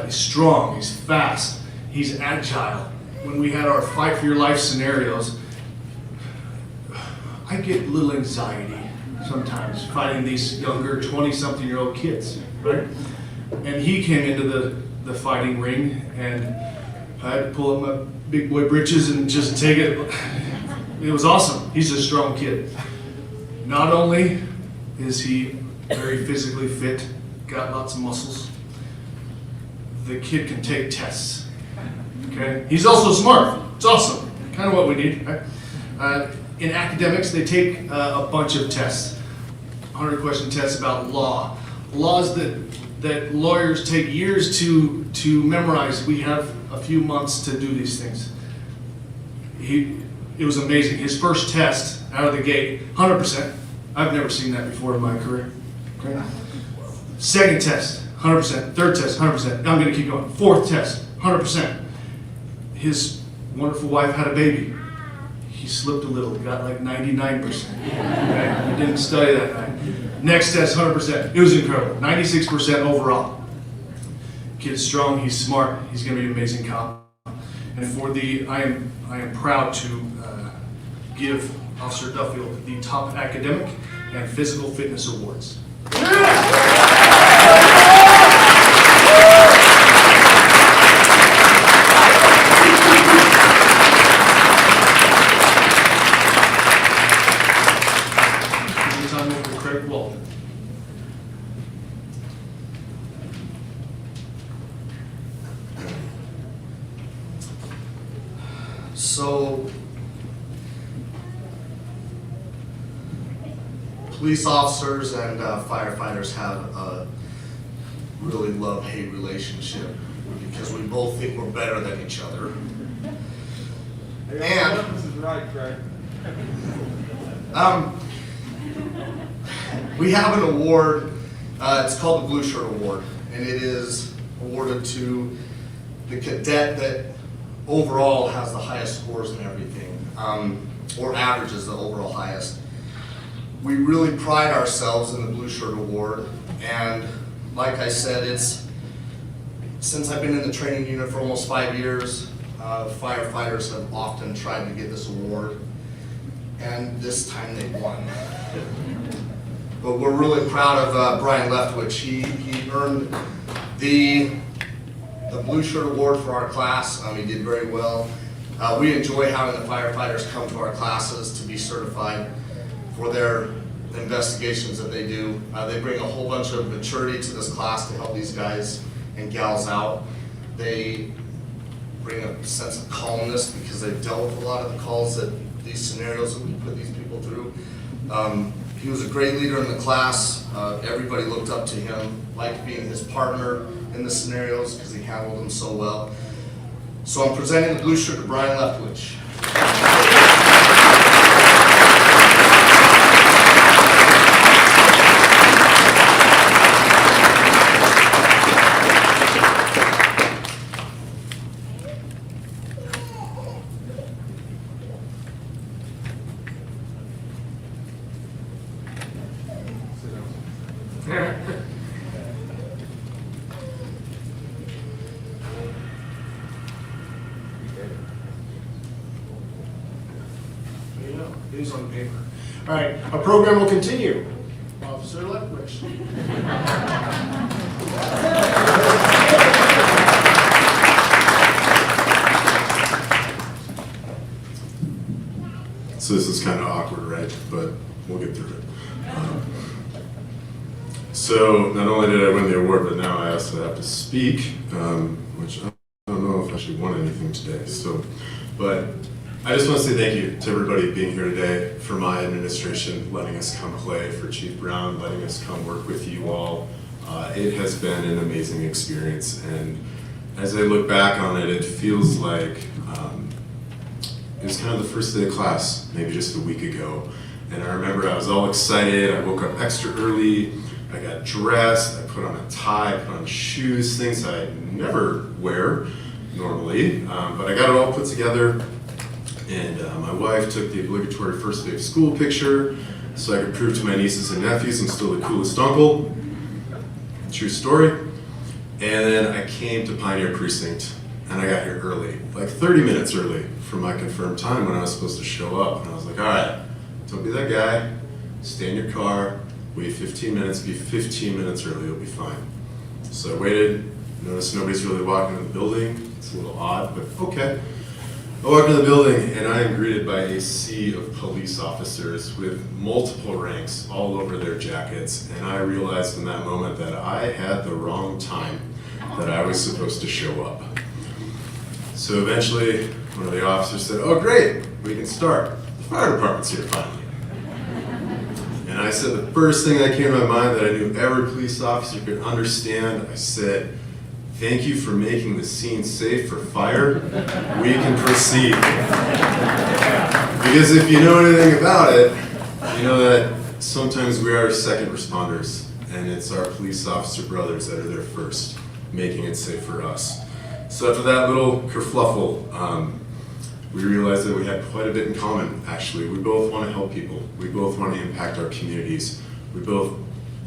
He's strong, he's fast, he's agile. When we had our fight for your life scenarios, I get a little anxiety sometimes fighting these younger 20-something-year-old kids, right? And he came into the fighting ring, and I had to pull up my big boy britches and just take it. It was awesome. He's a strong kid. Not only is he very physically fit, got lots of muscles, the kid can take tests. Okay? He's also smart. It's awesome. Kind of what we need, right? In academics, they take a bunch of tests. 100-question tests about law. Laws that lawyers take years to memorize. We have a few months to do these things. It was amazing. His first test out of the gate, 100%. I've never seen that before in my career. Okay? Second test, 100%. Third test, 100%. I'm going to keep going. Fourth test, 100%. His wonderful wife had a baby. He slipped a little, got like 99%. Okay? He didn't study that night. Next test, 100%. It was incredible. 96% overall. Kid's strong, he's smart, he's going to be an amazing cop. And I am proud to give Officer Duffield the top academic and physical fitness awards. Time over to Craig Walton. So, police officers and firefighters have a really love-hate relationship because we both think we're better than each other. And this is right, Craig. we have an award, it's called the Blue Shirt Award, and it is awarded to the cadet that overall has the highest scores and everything, or averages the overall highest. We really pride ourselves in the Blue Shirt Award, and like I said, since I've been in the training unit for almost 5 years, firefighters have often tried to get this award, and this time they won. But we're really proud of Brian Leftwich. He earned the Blue Shirt Award for our class. He did very well. We enjoy having the firefighters come to our classes to be certified for their investigations that they do. They bring a whole bunch of maturity to this class to help these guys and gals out. They bring a sense of calmness because they've dealt with a lot of the calls these scenarios that we put these people through. He was a great leader in the class. Everybody looked up to him, liked being his partner in the scenarios because he handled them so well. So I'm presenting the Blue Shirt to Brian Leftwich. it is on paper. All right, our program will continue. Officer Lepwich. So this is kind of awkward, right? But we'll get through it. So not only did I win the award, but now I also have to speak, which I don't know if I should won anything today. So, but I just want to say thank you to everybody being here today, for my administration letting us come play, for Chief Brown letting us come work with you all. It has been an amazing experience, and as I look back on it, it feels like it was kind of the first day of class, maybe just a week ago. And I remember I was all excited. I woke up extra early. I got dressed. I put on a tie, put on shoes, things I never wear normally. But I got it all put together. And my wife took the obligatory first day of school picture so I could prove to my nieces and nephews I'm still the coolest uncle. True story. And then I came to Pioneer Precinct, and I got here early, like 30 minutes early from my confirmed time when I was supposed to show up. And I was like, all right, don't be that guy. Stay in your car, wait 15 minutes, be 15 minutes early, you'll be fine. So I waited, noticed nobody's really walking in the building. It's a little odd, but okay. I walk into the building and I am greeted by a sea of police officers with multiple ranks all over their jackets, and I realized in that moment that I had the wrong time that I was supposed to show up. So eventually, one of the officers said, oh great, we can start. The fire department's here finally. And I said the first thing that came to my mind that I knew every police officer could understand, I said, thank you for making the scene safe for fire. We can proceed. Because if you know anything about it, you know that sometimes we are second responders, and it's our police officer brothers that are there first, making it safe for us. So after that little kerfluffle, we realized that we had quite a bit in common, actually. We both want to help people. We both want to impact our communities. We both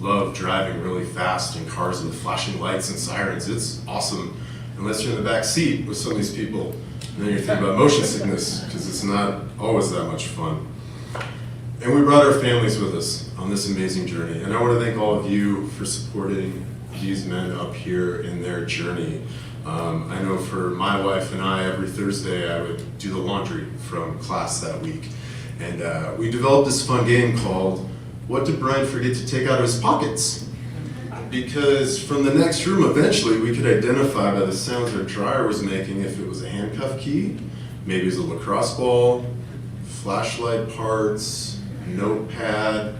love driving really fast in cars with flashing lights and sirens. It's awesome, unless you're in the back seat with some of these people. And then you're thinking about motion sickness, because it's not always that much fun. And we brought our families with us on this amazing journey. And I want to thank all of you for supporting these men up here in their journey. I know for my wife and I, every Thursday I would do the laundry from class that week. And we developed this fun game called What Did Brian Forget to Take Out of His Pockets? Because from the next room, eventually we could identify by the sounds our dryer was making if it was a handcuff key, maybe it was a lacrosse ball, flashlight parts, notepad,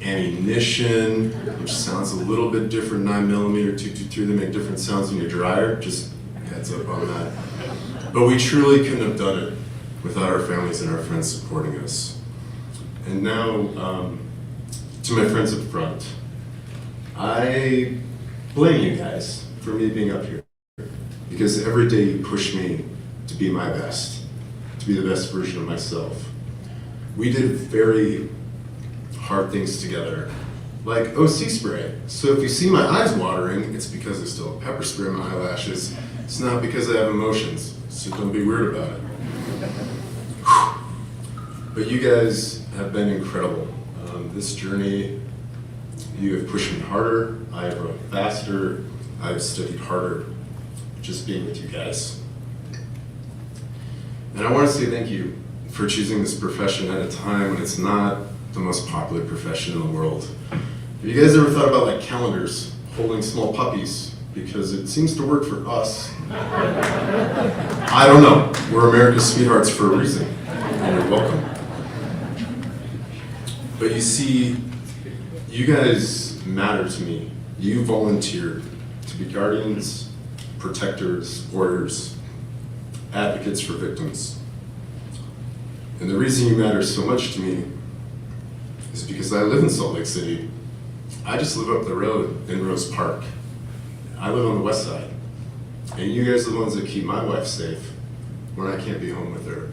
ammunition, which sounds a little bit different, 9mm, 223, they make different sounds in your dryer, just heads up on that. But we truly couldn't have done it without our families and our friends supporting us. And now, to my friends up front, I blame you guys for me being up here, because every day you push me to be my best, to be the best version of myself. We did very hard things together, like OC spray. So if you see my eyes watering, it's because I still have pepper spray in my eyelashes. It's not because I have emotions, so don't be weird about it. But you guys have been incredible. This journey, you have pushed me harder, I have run faster, I've studied harder, just being with you guys. And I want to say thank you for choosing this profession at a time when it's not the most popular profession in the world. Have you guys ever thought about like calendars, holding small puppies? Because it seems to work for us. I don't know, we're America's sweethearts for a reason, and you're welcome. But you see, you guys matter to me. You volunteered to be guardians, protectors, warriors, advocates for victims. And the reason you matter so much to me is because I live in Salt Lake City. I just live up the road in Rose Park. I live on the west side. And you guys are the ones that keep my wife safe when I can't be home with her.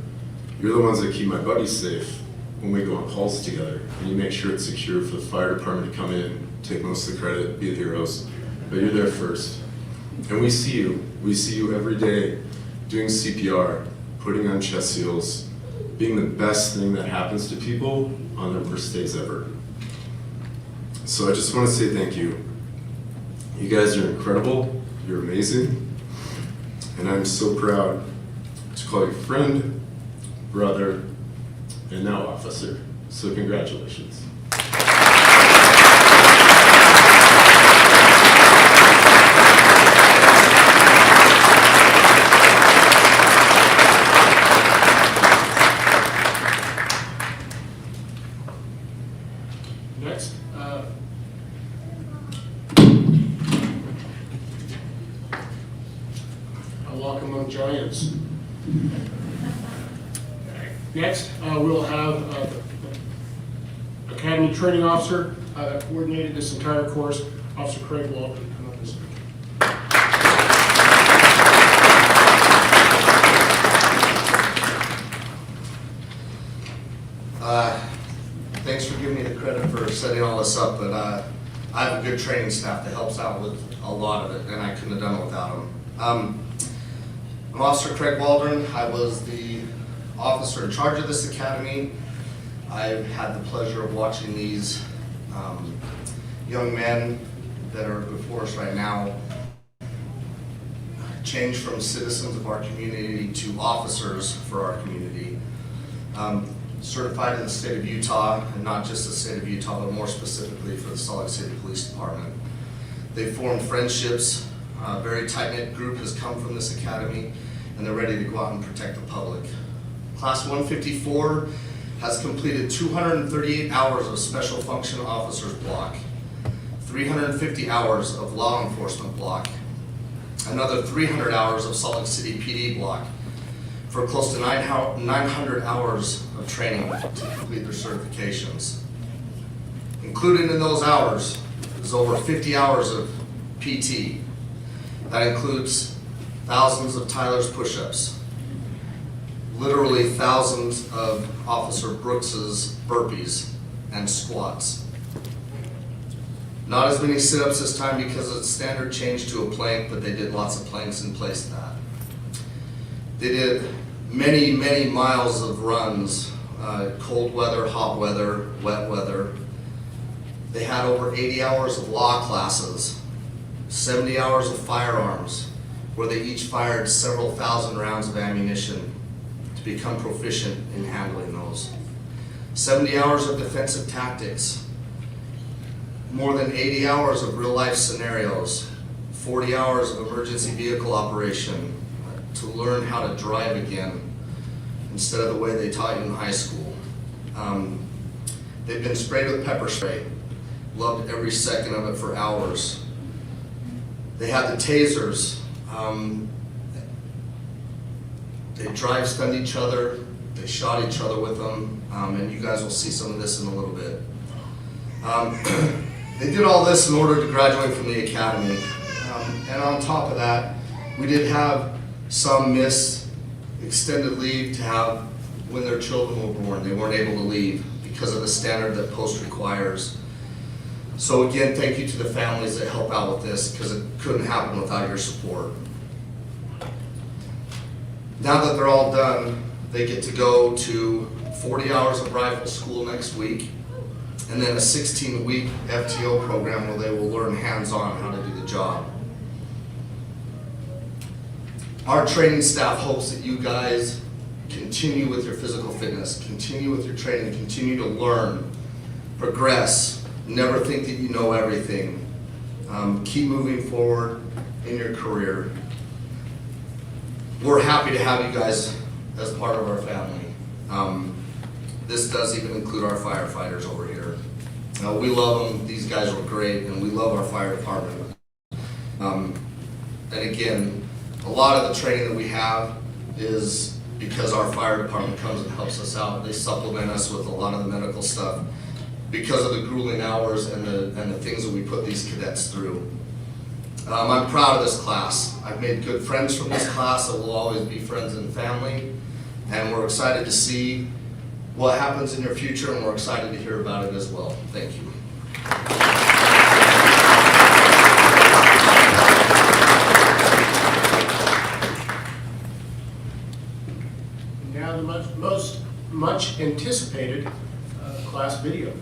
You're the ones that keep my buddies safe when we go on calls together. And you make sure it's secure for the fire department to come in, take most of the credit, be the heroes. But you're there first. And we see you. We see you every day doing CPR, putting on chest seals, being the best thing that happens to people on their worst days ever. So I just want to say thank you. You guys are incredible, you're amazing, and I'm so proud to call you friend, brother, and now officer. So congratulations. Next, a walk among giants. Next, we'll have the Academy Training Officer that coordinated this entire course, Officer Craig Waldron. Come up and speak. Thanks for giving me the credit for setting all this up, but I have a good training staff that helps out with a lot of it, and I couldn't have done it without them. I'm Officer Craig Waldron. I was the officer in charge of this academy. I've had the pleasure of watching these young men that are before us right now change from citizens of our community to officers for our community. Certified in the state of Utah, and not just the state of Utah, but more specifically for the Salt Lake City Police Department. They formed friendships. A very tight-knit group has come from this academy, and they're ready to go out and protect the public. Class 154 has completed 238 hours of Special Function Officers block, 350 hours of Law Enforcement block, another 300 hours of Salt Lake City PD block, for close to 900 hours of training to complete their certifications. Included in those hours is over 50 hours of PT. That includes thousands of Tyler's push-ups, literally thousands of Officer Brooks's burpees and squats. Not as many sit-ups this time because it's standard change to a plank, but they did lots of planks in place of that. They did many, many miles of runs, cold weather, hot weather, wet weather. They had over 80 hours of law classes, 70 hours of firearms, where they each fired several thousand rounds of ammunition to become proficient in handling those. 70 hours of defensive tactics, more than 80 hours of real life scenarios, 40 hours of emergency vehicle operation, to learn how to drive again instead of the way they taught you in high school. They've been sprayed with pepper spray, loved every second of it for hours. They had the tasers. They drive stunned each other, they shot each other with them, and you guys will see some of this in a little bit. They did all this in order to graduate from the academy. And on top of that, we did have some miss extended leave to have when their children were born. They weren't able to leave because of the standard that post requires. So again, thank you to the families that help out with this, because it couldn't happen without your support. Now that they're all done, they get to go to 40 hours of rifle school next week, and then a 16-week FTO program where they will learn hands-on how to do the job. Our training staff hopes that you guys continue with your physical fitness, continue with your training, continue to learn, progress, never think that you know everything. Keep moving forward in your career. We're happy to have you guys as part of our family. This does even include our firefighters over here. We love them, these guys were great, and we love our fire department. And again, a lot of the training that we have is because our fire department comes and helps us out. They supplement us with a lot of the medical stuff because of the grueling hours and the things that we put these cadets through. I'm proud of this class. I've made good friends from this class that will always be friends and family, and we're excited to see what happens in your future, and we're excited to hear about it as well. Thank you. Now the much anticipated class video.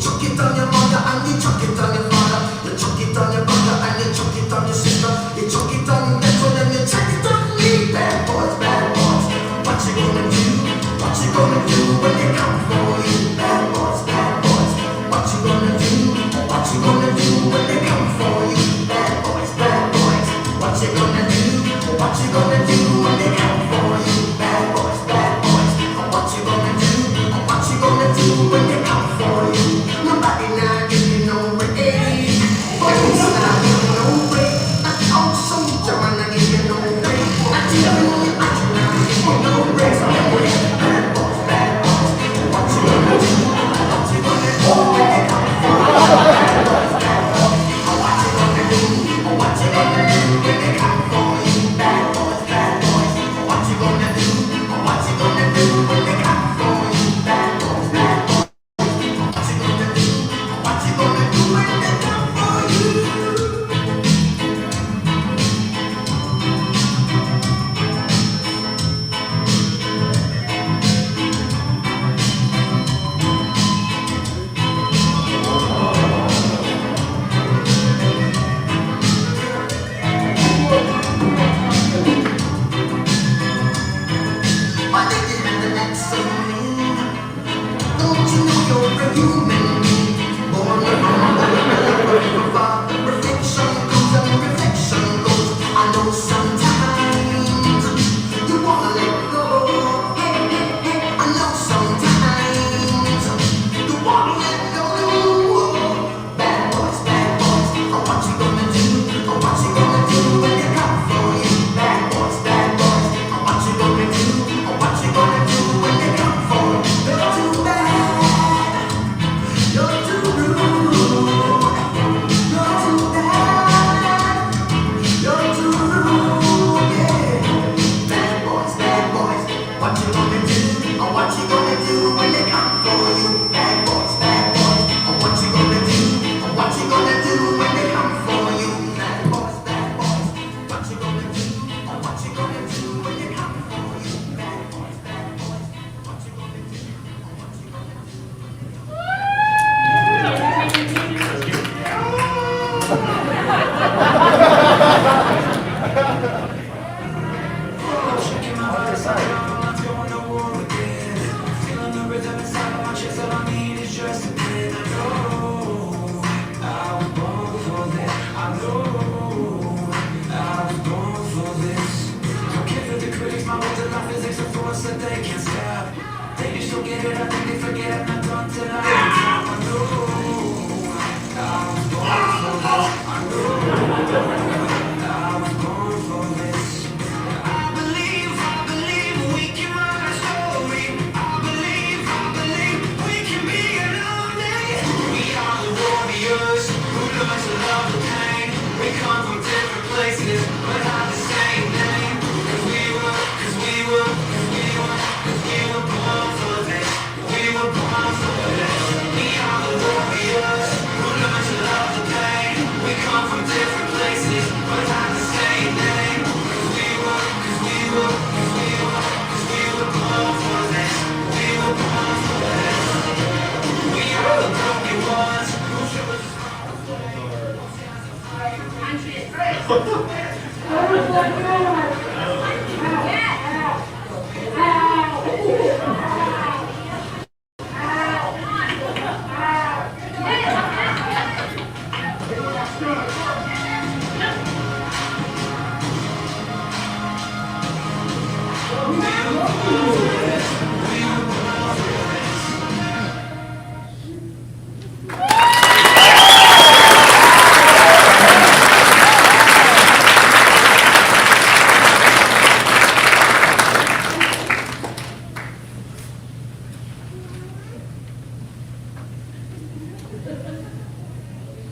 Chuck it on your mother and you chuck it on your father. You chuck it on your brother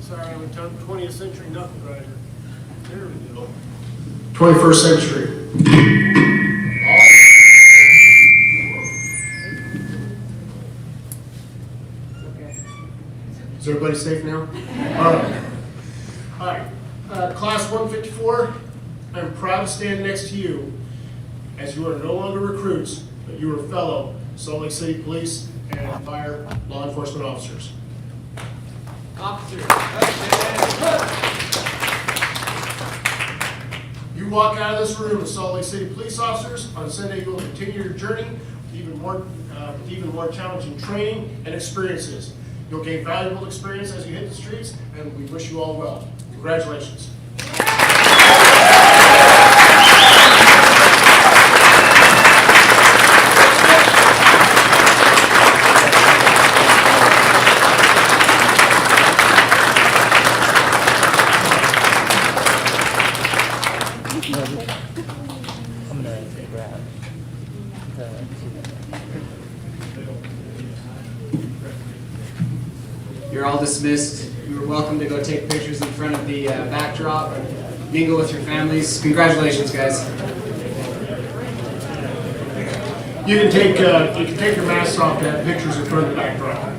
Sorry, I'm a 20th century knuckle grinder. There we go. 21st century. Is everybody safe now? All right. All right. Class 154, I'm proud to stand next to you as you are no longer recruits, but you are fellow Salt Lake City Police and Fire law enforcement officers. You walk out of this room as Salt Lake City police officers. On Sunday, you will continue your journey with even more challenging training and experiences. You'll gain valuable experience as you hit the streets, and we wish you all well. Congratulations. I'm gonna grab You're all dismissed. You're welcome to go take pictures in front of the backdrop, mingle with your families. Congratulations, guys. You can take your masks off to have pictures in front of the backdrop.